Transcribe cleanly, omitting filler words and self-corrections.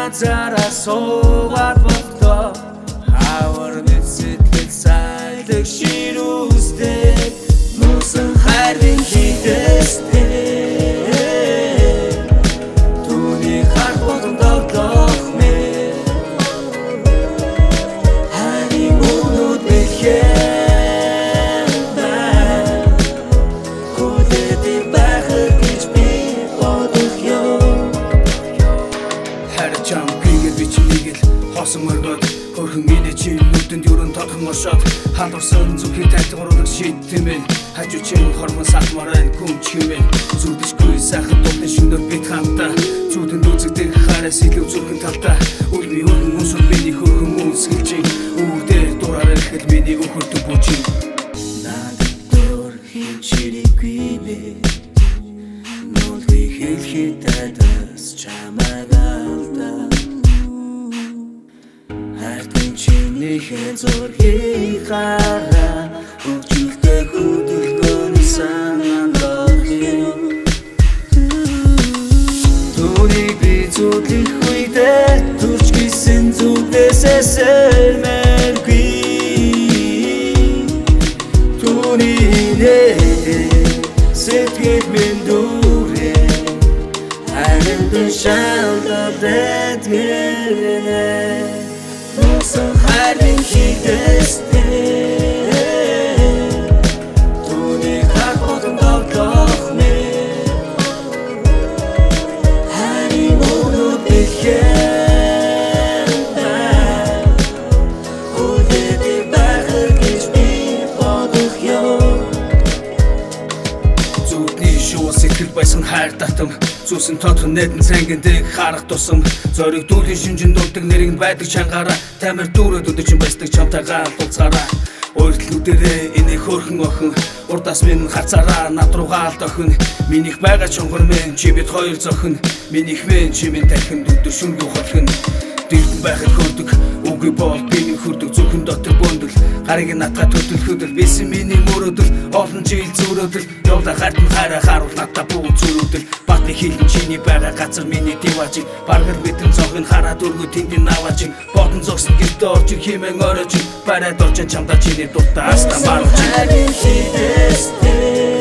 ганцаараа суугаад болтоо хавар мэд сэтгэл сайдаг ширүүстэй нуусан хайрын хитэстэй түүний хар болон доглох мэ харин өнөд бэлхэн бай хүлээдэг байхад гэж би бодох ёо харчам гигэд бичмигэл хосон мөргөд хөрхөн миний чинь нүдэнд юрын тодхон оршоод халдварсан зүрхийг тайлгуурлах шийдтэмэн хажуучин хормон сатмаран күмч хэмээн зүрдэшгүй сайхан дутны шөнөөр бит хамтаа зүудэнд үзэгдэх хараас илүү зүрхэн талдаа үлми өргөн үнсүр миний хөрхөн үнсгэлжин өвгдээр дураар ирэхэд миний өхөрдөг бүжин надад дөр хинчирэггүй бэ нолгүй хэлхий тайдас чамагалта Чинийхэн зургийг хараа Өчигтэй хөдөлгөөний санаанд орхив Түүнийг би зүтлэх үедээ Төрч гисэн зүгдээсээ сэрмээргүй Түүний нэр сэтгэл минь дүүрээ Харин би шалгав дэдгэрнэ Нуусан хайрын хитэстэй түүний хар болон доглох мэ харин өнөд бэлхэн бай хүлээдэг байхад гэж би бодох ёо зүудний шуу сэтгэл байсан хайр татам Зүсэн тодхон нэдэн цангиндэг харах тусам Зориг дүүлийн шинжин дурдаг нэрийг байдаг чангаараа Тамир дүүрээд өдөж байсдаг чамтайгаа тулцгаараа Ойртлүүдэрээ энийг хөрхөн охин Урдаас минь харцаараа над руугаа алд охин Минийх байгаа чонгор минь чи бид хоёр зохин Минийх минь чи минь тархинд өдөр шүнгүй холхин Дэрдэн байхад хөрдөг үгүй бол биний хөрдөг зүрхэн дотор бөндөл Гарыг надгаа төдөлхөдөл бисэн миний мөрөдөл Олон жил зүрөдөл Явда хартан хайраа харуул надаа бүү зүрөдөл Батны хийлэн чиний байгаа газар миний диважиг Баргал битэн цонхын хараад өргөө тэндийн наважиг Бодон зогсон гэртээ орж химэн оройж Барайд орчин чамдаа чиний дуртаа аста маруулж Хайрын хитэстэй